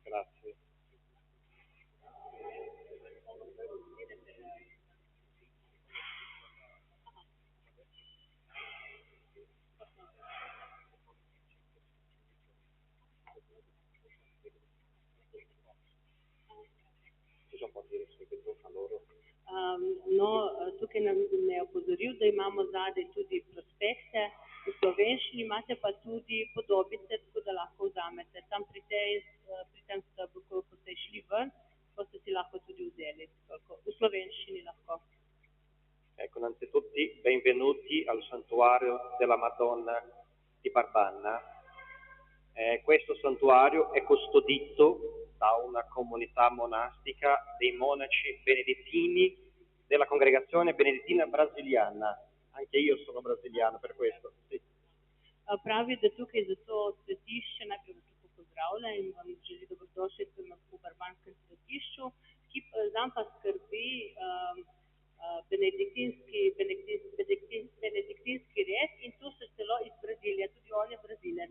Grazie. Cosa può dire subito a loro? Tukaj me je opozoril, da imamo zadaj tudi prospekte v slovenščini, imate pa tudi podobice, tako da lahko vzamete. Tam pri tem stebru, ko ste šli ven, boste si lahko tudi vzeli. V slovenščini lahko. Ecco, innanzitutto benvenuti al santuario della Madonna di Barbanna. Questo santuario è custodito da una comunità monastica dei monaci benedettini della congregazione benedettina brasiliana. Anche io sono brasiliano, per questo. Sì. Pravi, da tukaj za to svetišče najprej vas tako pozdravlja in vam želi dobrodošlico v barbanskem svetišču, ki zanj pa skrbi benediktinski red in tu so celo iz Brazilije, tudi on je Brazilec.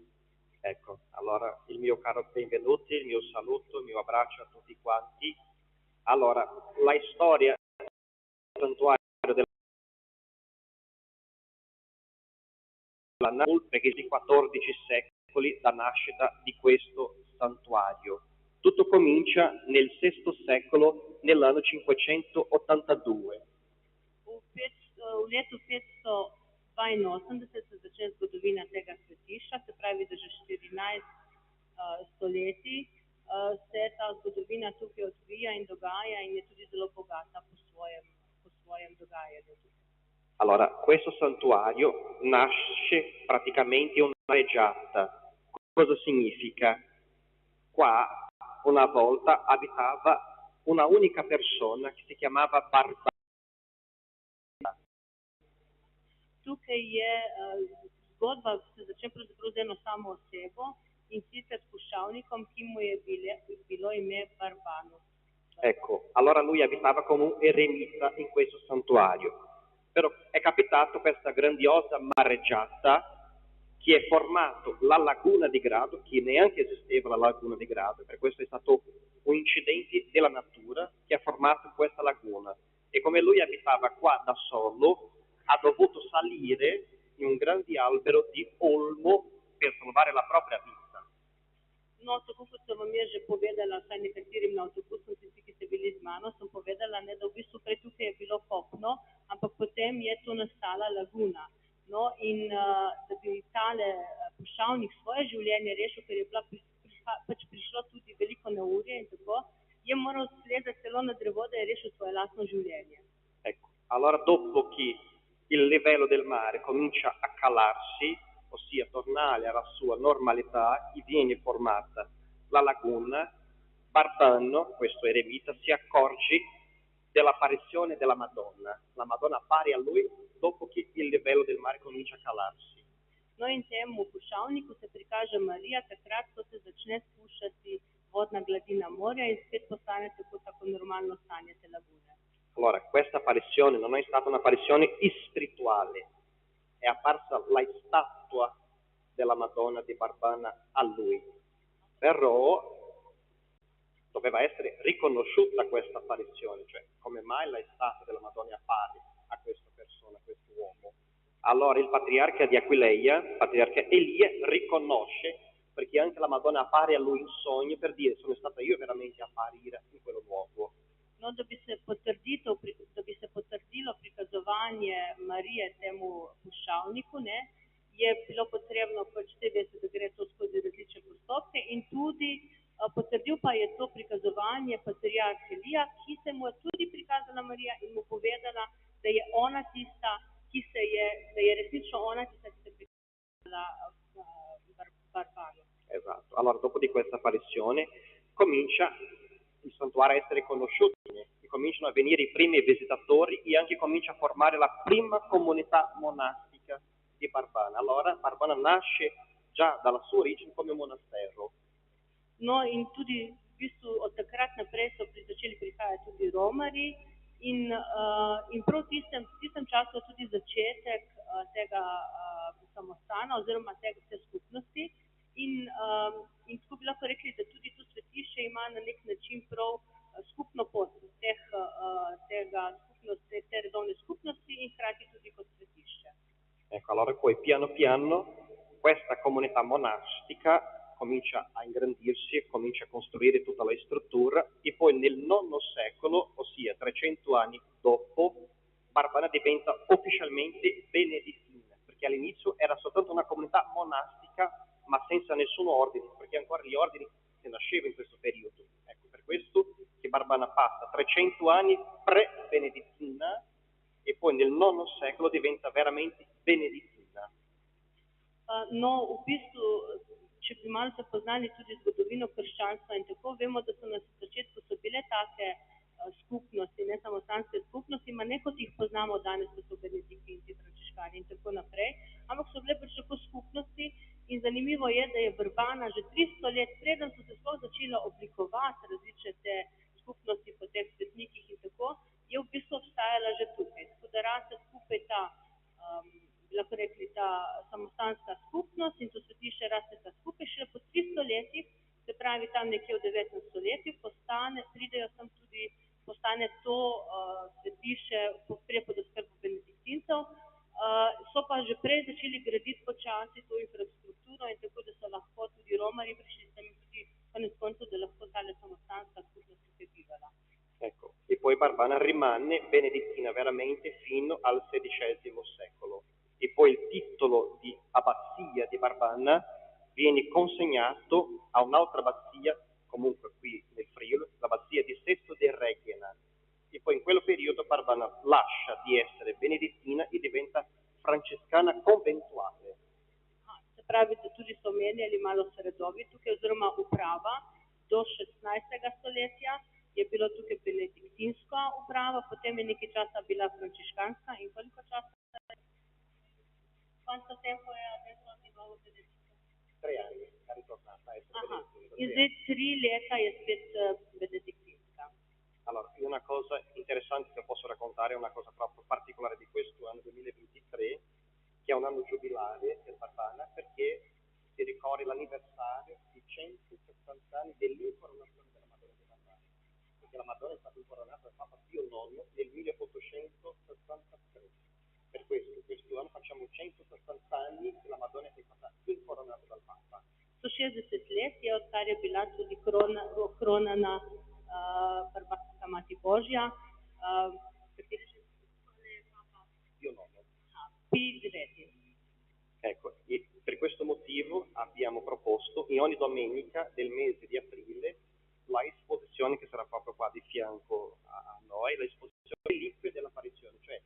Ecco, allora il mio caro benvenuti, il mio saluto, il mio abbraccio a tutti quanti. Allora, la storia del santuario della perché di 14 secoli da nascita di questo santuario. Tutto comincia nel VI secolo, nell'anno 582. V letu 582 se začne zgodovina tega svetišča, se pravi, da že 14 stoletij se ta zgodovina tukaj odvija in dogaja in je tudi zelo bogata po svojem dogajanju. Allora, questo santuario nasce praticamente una mareggiata. Cosa significa? Qua una volta abitava una unica persona che si chiamava Barbanna. Tukaj je zgodba, se začne pravzaprav z eno samo osebo in sicer s puščavnikom, ki mu je bilo ime Barbanus. Ecco, allora lui abitava come un eremita in questo santuario. Però è capitato questa grandiosa mareggiata che è formato la laguna di Grado, che neanche esisteva la laguna di Grado, per questo è stato un incidente della natura che ha formato questa laguna. E come lui abitava qua da solo, ha dovuto salire in un grande albero di olmo per salvare la propria vita. No, tako kot sem vam je že povedala, vsaj nekaterim na avtobusu, tisti, ki ste bili z mano, sem povedala, ne, da v bistvu prej tukaj je bilo kopno, ampak potem je tu nastala laguna. No, in da bi tale puščavnik svoje življenje rešil, ker je bila pač prišlo tudi veliko neurje in tako, je moral slediti celo na drevo, da je rešil svoje lastno življenje. Ecco, allora dopo che il livello del mare comincia a calarsi, ossia tornare alla sua normalità, e viene formata la laguna, Barbano, questo eremita, si accorge dell'apparizione della Madonna. La Madonna appare a lui dopo che il livello del mare comincia a calarsi. No in temu pušavniku se prikaže Marija, takrat, ko se začne spuščati vodna gladina morja in spet postane tako normalno stanje te lagune. Allora, questa apparizione non è stata un'apparizione spirituale, è apparsa la statua della Madonna di Barbana a lui, però doveva essere riconosciuta questa apparizione, cioè come mai la statua della Madonna appare a questa persona, a questo uomo. Allora il patriarca di Aquileia, il patriarca Elia, riconosce, perché anche la Madonna appare a lui in sogno per dire sono stata io veramente a apparire in quello luogo. No, da bi se potrdilo prikazovanje Marije temu pušavniku, ne, je bilo potrebno pač te veste, da gre to skozi različne postopke in tudi potrdil pa je to prikazovanje patriarh Elija, ki se mu je tudi prikazala Marija in mu povedala, da je ona tista, da je resnično ona tista, ki se je prikazala Barbano. Esatto, allora dopo di questa apparizione comincia il santuario a essere conosciuto, e cominciano a venire i primi visitatori e anche comincia a formare la prima comunità monastica di Barbana. Allora Barbana nasce già dalla sua origine come monastero. No in tudi v bistvu od takrat naprej so začeli prihajati tudi romarji in prav v tistem času tudi začetek tega samostana oziroma te skupnosti in tako bi lahko rekli, da tudi to svetišče ima na nek način prav skupno pot te redovne skupnosti in hkrati tudi kot svetišče. Ecco, allora poi piano piano questa comunità monastica comincia a ingrandirsi, comincia a costruire tutta la struttura e poi nel IX secolo, ossia 300 anni dopo, Barbana diventa ufficialmente benedettina, perché all'inizio era soltanto una comunità monastica ma senza nessun ordine, perché ancora gli ordini si nascevano in questo periodo. Ecco, per questo che Barbana passa 300 anni pre-benedettina e poi nel IX secolo diventa veramente benedettina. No, v bistvu, če bi malo se poznali tudi zgodovino krščanstva in tako, vemo, da so na začetku so bile take skupnosti, ne samostanske skupnosti, ma ne kot jih poznamo danes, ko so benediktinci, frančiškani in tako naprej, ampak so bile pač tako skupnosti in zanimivo je, da je Barbana že 300 let, preden so se sploh začela oblikovati različne te skupnosti po teh svetnikih in tako, je v bistvu obstajala že tukaj. Tako da raste skupaj ta lahko rekli ta samostanska skupnost in to svetišče raste ta skupaj, šele po 300 letih, se pravi tam nekje v 19. stoletju, postane to svetišče prije pod oskrbo benediktincev, so pa že prej začeli graditi počasi to infrastrukturo in tako, da so lahko tudi romarji prišli sem tudi konec koncev, da lahko tale samostanska skupnost tukaj bivala. Ecco, e poi Barbana rimane benedettina veramente fino al XVI secolo. E poi il titolo di abbazia di Barbana viene consegnato a un'altra abbazia, comunque qui nel Friuli, l'abbazia di Sesto de Requena. E poi in quel periodo Barbana lascia di essere benedettina e diventa francescana conventuale. Se pravi, da tudi so menjali malo sredovi tukaj, oziroma uprava do 16. stoletja je bilo tukaj benediktinska uprava, potem je nekaj časa bila frančiškanska in koliko časa? Quanto tempo è adesso di nuovo benedettina? 3 anni, è ritornata a essere benedettina. In zdaj 3 leta je spet benediktinska. Allora, una cosa interessante che posso raccontare è una cosa proprio particolare di questo anno 2023, che è un anno giubilare per Barbana, perché si ricorre l'anniversario di 160 anni dell'incoronazione della Madonna di Barbana, perché la Madonna è stata incoronata dal Papa Pio IX nel 1863. Per questo anno facciamo 160 anni che la Madonna è stata incoronata dal Papa. 160 let je, odkar je bila tudi okronana Barbanska Mati Božja, kateri še Pio IX. Pio IX. Ecco, e per questo motivo abbiamo proposto in ogni domenica del mese di aprile la esposizione che sarà proprio qua di fianco a noi, l'esposizione reliquie dell'apparizione, cioè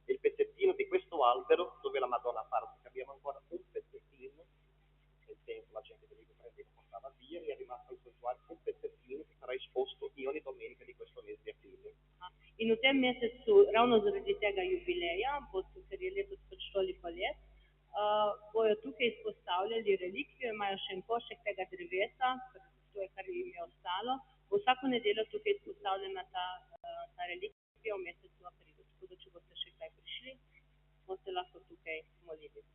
il pezzettino di questo albero dove la Madonna appare, perché abbiamo ancora un pezzettino, nel tempo la gente che li prendeva e portava via, e è rimasto al santuario un pezzettino che sarà esposto in ogni domenica di questo mese di aprile. In v tem mesecu, ravno zaradi tega jubileja, ker je letos pač toliko let, bojo tukaj izpostavljali relikvijo, imajo še en košček tega drevesa, to je, kar jim je ostalo. Vsako nedeljo tukaj izpostavljena ta relikvija v mesecu aprilu. Tako da, če boste še kdaj prišli, boste lahko tukaj molili.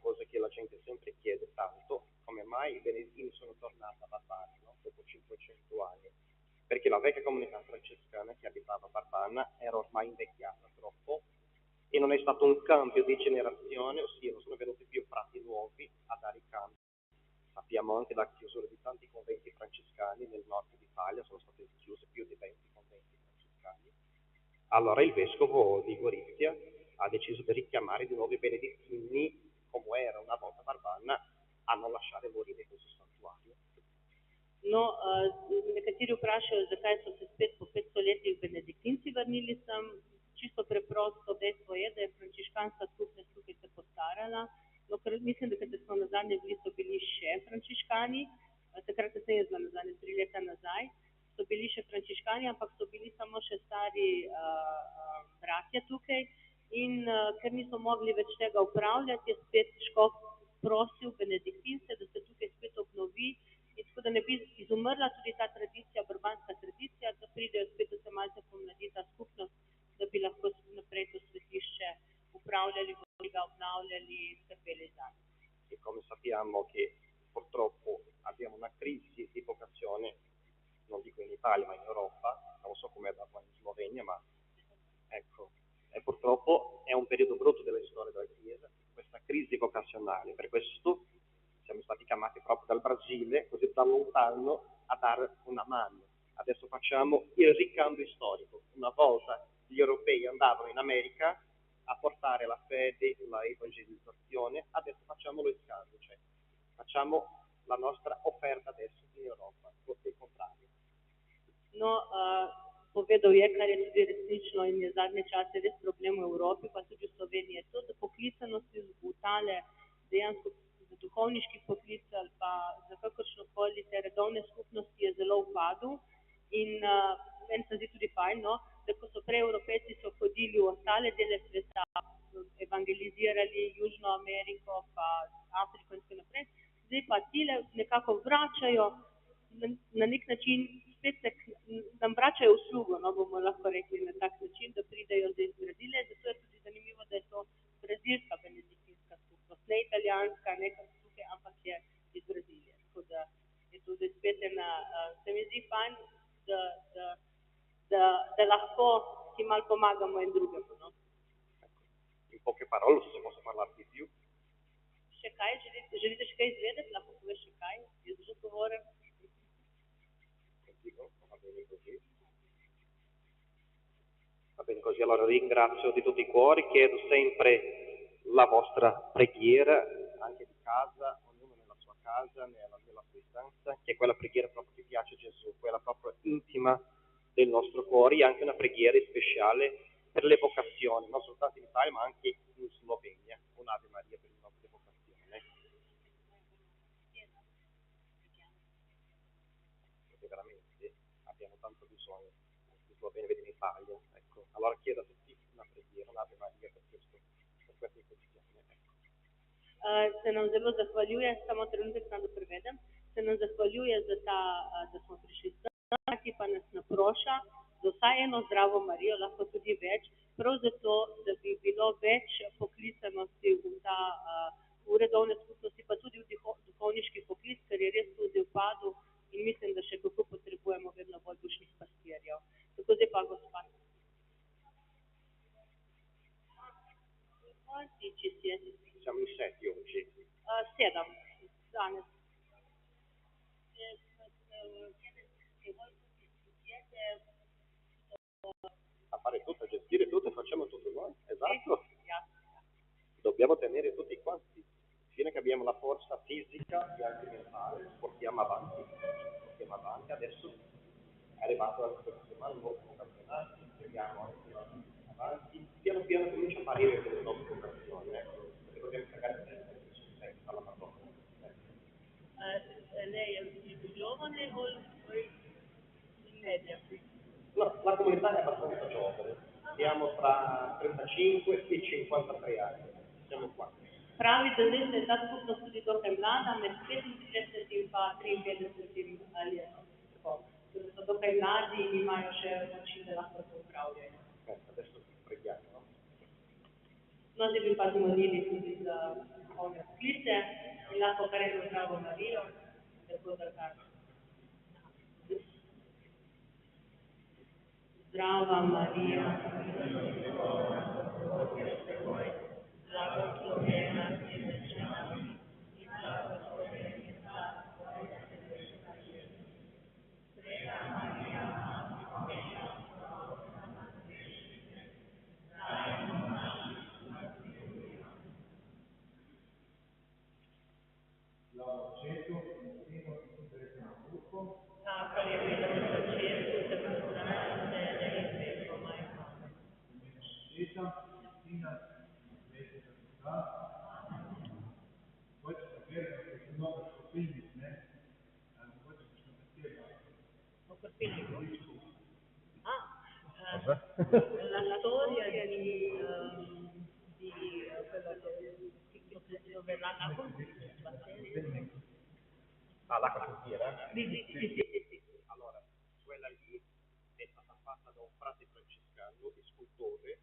Cosa che la gente sempre chiede tanto, come mai i benedettini sono tornati a Barbana, no? Dopo 500 anni. Perché la vecchia comunità francescana che abitava a Barbana era ormai invecchiata troppo e non è stato un cambio di generazione, ossia non sono venuti più frati nuovi a dare i cambi. Sappiamo anche la chiusura di tanti conventi francescani nel nord d'Italia, sono state chiuse più di 20 conventi francescani. Allora il vescovo di Gorizia ha deciso di richiamare di nuovo i benedettini, come era una volta Barbana, a non lasciare morire questo santuario. No, nekateri vprašajo, zakaj so se spet po 500 letih benediktinci vrnili sem. Čisto preprosto, dejstvo je, da je frančiškanska skupnost tukaj se postarala. No, ker mislim, da kad smo nazadnje bili, so bili še frančiškani, takrat sem jaz bila nazadnje 3 leta nazaj, so bili še frančiškani, ampak so bili samo še stari bratje tukaj in ker niso mogli več tega upravljati, je spet škof prosil benediktince, da se tukaj spet obnovi. In tako da ne bi izumrla tudi ta tradicija, barbanska tradicija, da pridejo spet, da se malce pomladi ta skupnost, da bi lahko naprej to svetišče upravljali, ga obnavljali, skrbeli zanj. E come sappiamo che purtroppo abbiamo una crisi di vocazione, non dico in Italia ma in Europa, non so com'è da qua in Slovenia, ma ecco, e purtroppo è un periodo brutto della storia della Chiesa, questa crisi vocazionale. Per questo siamo stati chiamati proprio dal Brasile, così da lontano, a dare una mano. Adesso facciamo il ricambio storico. Una volta gli europei andavano in America a portare la fede, la evangelizzazione, adesso facciamo lo scambio, cioè facciamo la nostra offerta adesso in Europa, il contrario. No, povedal je, kar je tudi resnično in je zadnje čase res problem v Evropi, pa tudi v Sloveniji, je to, da poklicanosti v tale dejansko za duhovniški poklic ali pa za kakršnokoli te redovne skupnosti je zelo v padu in meni se zdi tudi fajn, no, da ko so prej Evropejci so hodili v ostale dele sveta, evangelizirali Južno Ameriko pa Afriko in tako naprej, zdaj pa tile nekako vračajo na nek način, spet nam vračajo uslugo, no, bomo lahko rekli na tak način, da pridejo zdaj iz Brazile, zato je tudi zanimivo, da je to brazilska benediktinska skupnost, ne italijanska, nekaj tukaj, ampak je iz Brazilije. Tako da je to zdaj spet ena, se mi zdi fajn, da lahko si malo pomagamo in drugemu, no. In poche parole, se posso parlare di più. Še kaj, želite še kaj izvedeti, lahko poveš še kaj, jaz že govorim. Va bene così. Va bene così, allora ringrazio di tutti i cuori, chiedo sempre la vostra preghiera, anche di casa, ognuno nella sua casa, nella sua istanza, che è quella preghiera proprio che piace a Gesù, quella proprio intima del nostro cuore, e anche una preghiera speciale per le vocazioni, non soltanto in Italia ma anche in Slovenia, un'Ave Maria per le nostre vocazioni. Perché veramente abbiamo tanto bisogno di Slovenia, vedi in Italia, ecco. Allora chiedo a tutti una preghiera, un'Ave Maria per queste questioni, ecco. Se nam zelo zahvaljuje, samo trenutek sam da prevedem, se nam zahvaljuje za ta, da smo prišli sem, pa nas naproša za vsaj eno zdravo Marijo, lahko tudi več, prav zato, da bi bilo več poklicanosti v redovne skupnosti, pa tudi v duhovniški poklic, ker je res tudi v padu in mislim, da še kako potrebujemo vedno bolj dušnih pastirjev. Tako zdaj pa gospa. Siamo in 7 oggi. 7, danes. A fare tutto, a gestire tutto, facciamo tutto noi, esatto. Dobbiamo tenere tutti quanti, fino che abbiamo la forza fisica e anche mentale, portiamo avanti. Adesso è arrivato la settimana, nuovi campionati, speriamo anche avanti, piano piano comincia a apparire delle nuove vocazioni, perché dobbiamo cercare di essere alla Madonna. Lei è il più giovane o in media? No, la comunità è abbastanza giovane, siamo tra 35 e 53 anni, siamo qua. Pravi, da zdaj se je ta skupnost tudi dokaj mlada, med 35 in pa 53 ali tako. Torej so dokaj mladi in imajo še moči, da lahko to upravljajo. Adesso preghiamo. No, zdaj bi pa zmolili tudi za duhovne poklice in lahko kar eno zdravo Marijo, tako da kar. Zdrava Marija, blagoslovljena si med ženami in blagoslovljen je plod tvojega čreva, Jezus. Sveta Marija, Mama Božja, prosi za nas grešnike, zdaj in v naši smrti. Amen. Slava Očetu in Sinu in Svetemu Duhu. Tako je bilo v začetku, tako zdaj in vselej in vedno in Amen. Očeta, Sina in Svetega Duha. Mogoče so verjeli, da je mnogo skupilnih, ne? Mogoče kakšno besedo. O krpilniku? La storia di quello dove la La cantiera? Sì. Allora, quella lì è stata fatta da un frate francescano, scultore,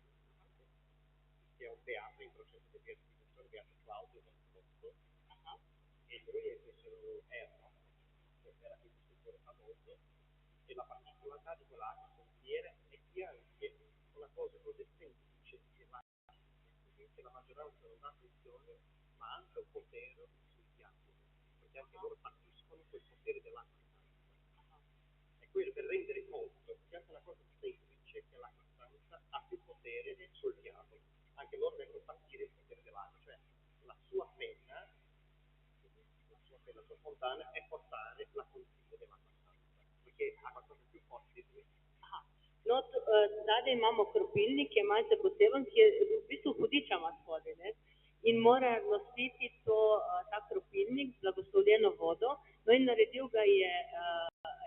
che è un beato in processo di beatificazione, beato Claudio del Pozzo, e lui era il scultore famoso, e la particolarità di quella cantiera è che anche una cosa così semplice che la maggioranza non dà attenzione, ma ha anche un potere sul piatto, perché anche loro partiscono quel potere dell'acqua santa. E quello per rendere conto che anche una cosa semplice, che l'acqua santa ha più potere sul piatto. Anche loro devono partire il potere dell'acqua, cioè la sua pena, la sua fontana è portare la consiglio dell'acqua santa, perché l'acqua santa è più forte di lui. No, zadaj imamo kropilnik, ki je malce poseben, ki je v bistvu hudiča ima spodaj, ne? In mora nositi ta kropilnik z blagoslovljeno vodo. No in naredil ga je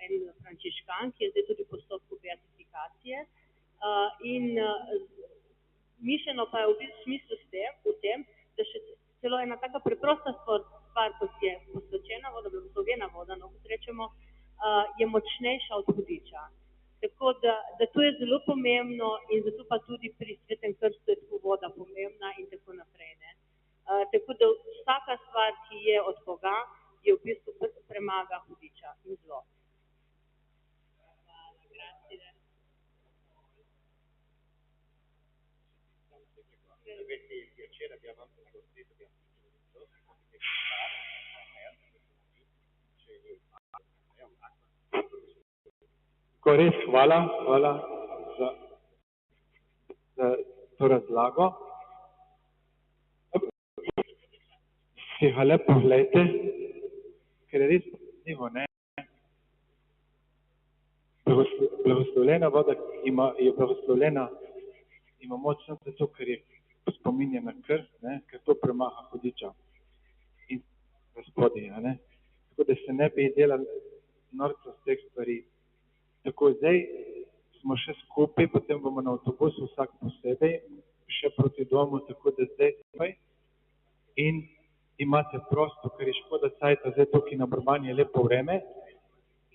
en frančiškan, ki je zdaj tudi v postopku beatifikacije. Mišljeno pa je v bistvu smislu v tem, da še celo ena taka preprosta stvar, kot je posvečena voda, blagoslovljena voda, no, kot rečemo, je močnejša od hudiča. Tako da to je zelo pomembno in zato pa tudi pri svetem krstu je tako voda pomembna in tako naprej. Ne? Tako da vsaka stvar, ki je od Boga, je v bistvu premaga hudiča in zlo. Hvala, grazie. Avete il piacere, abbiamo anche una cortese, abbiamo tutto Res hvala za to razlago. Si ga le pogledajte, ker je res zanimivo, ne? Blagoslovljena voda je blagoslovljena, ima moč zato, ker je spominja na krst, ne? Ker to premaga hudiča in Gospodinja, ne? Tako da se ne bi delali norca z teh stvari. Tako zdaj smo še skupaj, potem bomo na avtobusu vsak posebej, še proti domu, tako da zdaj skupaj in imate prosto, ker je škoda cajta, zdaj tukaj na Brbani je lepo vreme,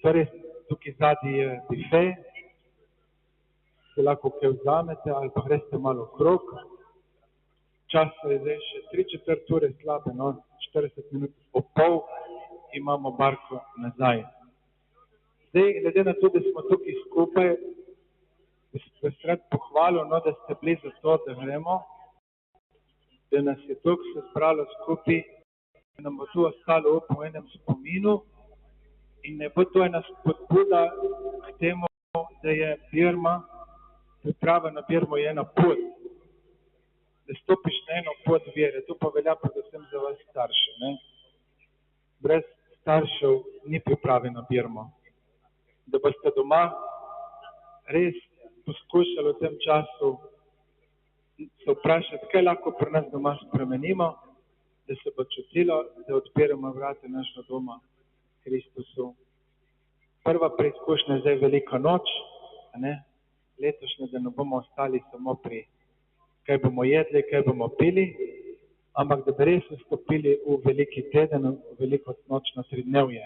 torej tukaj zadnji je bife, se lahko kaj vzamete ali pa greste malo okrog, čas je zdaj še 3/4 ure slabe, no, 40 minut po pol imamo barko nazaj. Zdaj, glede na to, da smo tukaj skupaj, bi se rad pohvalil, no, da ste bili za to, da gremo, da nas je toliko se zbralo skupaj, da nam bo tu ostalo v enem spominu in ne bo to ena spodbuda k temu, da je Birma, priprava na Birmo je ena pot, da stopiš na eno pot vere, to pa velja predvsem za vas starše, ne? Brez staršev ni priprave na Birmo. da boste doma res poskušali v tem času se vprašati, kaj lahko pri nas doma spremenimo, da se bo čutilo, da odpiramo vrata našega doma Kristusu. Prva preizkušnja je zdaj Velika noč, letošnja, da ne bomo ostali samo pri kaj bomo jedli, kaj bomo pili, ampak da bi res vstopili v veliki teden, v veliko nočno tridnevje.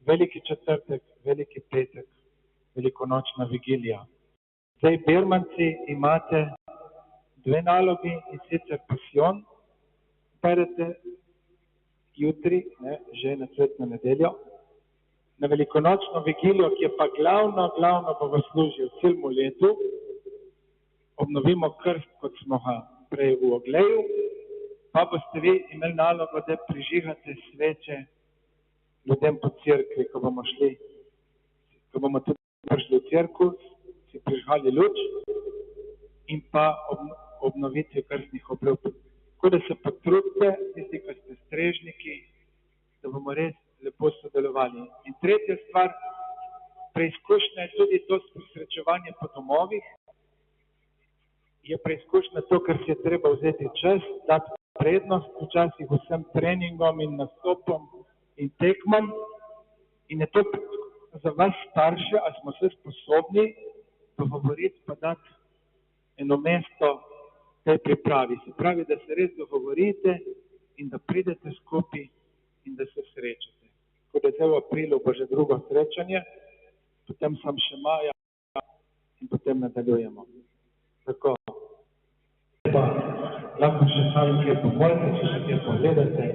Veliki četrtek, veliki petek, velikonočna vigilija. Zdaj, Birmanci, imate dve nalogi, in sicer pasijon, berete jutri, že na cvetno nedeljo, na velikonočno vigilijo, ki je pa glavno bogoslužje v celem letu, obnovimo krst, kot smo ga prej v Ogleju, pa boste vi imeli nalogo, da prižigate sveče ljudem po cerkvi, ko bomo šli, ko bomo tudi prišli v cerkev, si prižgali luč in pa obnovitvi krstnih obljub. Tako da se potrudite, tisti, ki ste strežniki, da bomo res lepo sodelovali. In tretja stvar, preizkušnja je tudi to srečevanje po domovih, je preizkušnja to, ker si je treba vzeti čas, dati prednost včasih vsem treningom in nastopom in tekmam, in je to za vas starše, ali smo se sposobni dogovoriti pa dati eno mesto tej pripravi. Se pravi, da se res dogovorite in da pridete skupaj in da se srečate. Tako da zdaj v aprilu bo že drugo srečanje, potem sam še maja in potem nadaljujemo. Tako. Pa lahko še sami kaj pomolite, če še kaj pogledate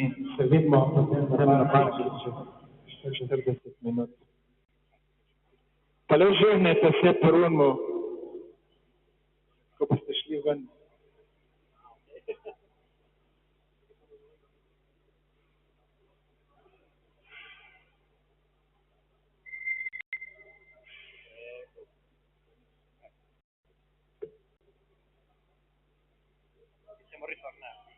in se vidimo potem na banki čez 40 minut. Pa le žurnete vse po rumu, ko boste šli ven. Siamo ritornati.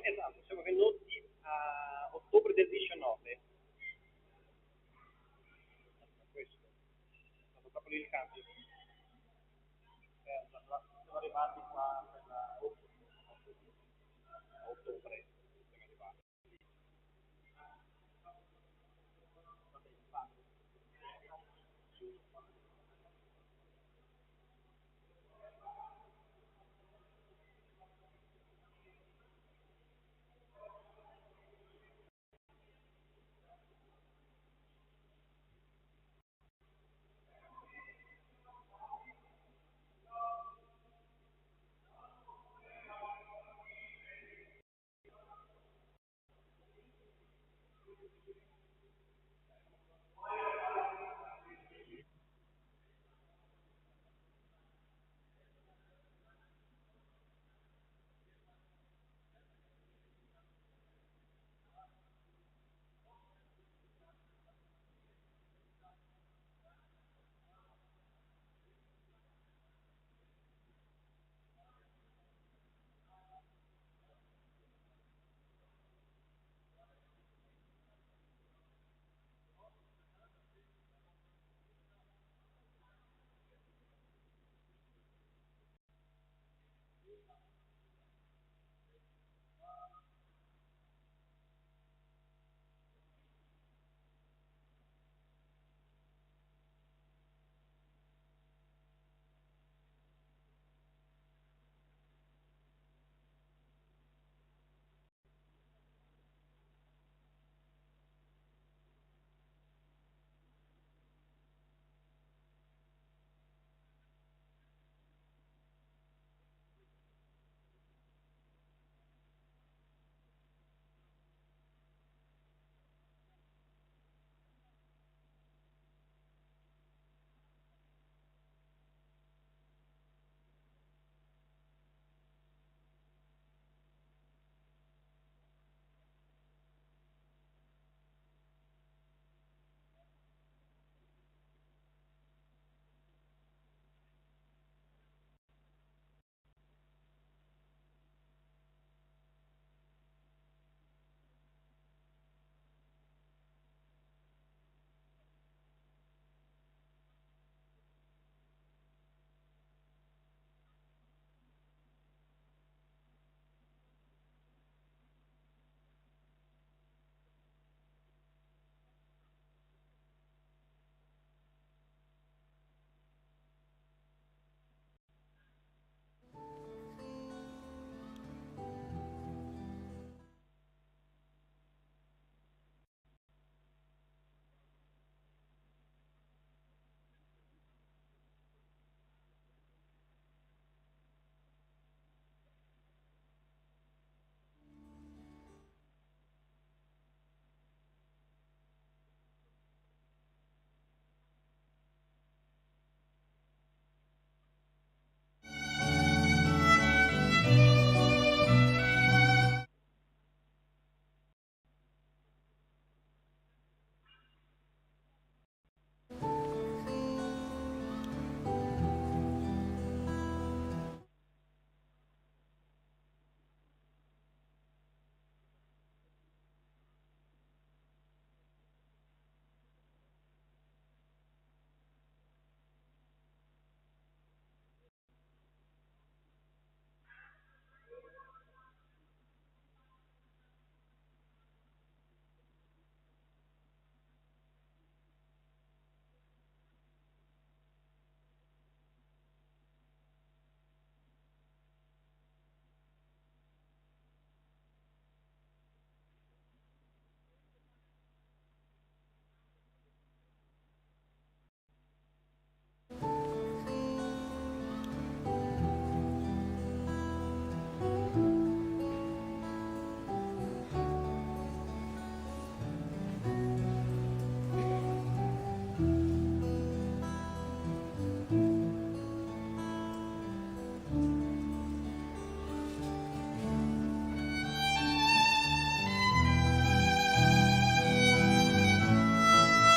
Esatto, siamo venuti a ottobre del 19. Questo è stato proprio lì il cambio. Siamo arrivati qua per ottobre. Siamo arrivati.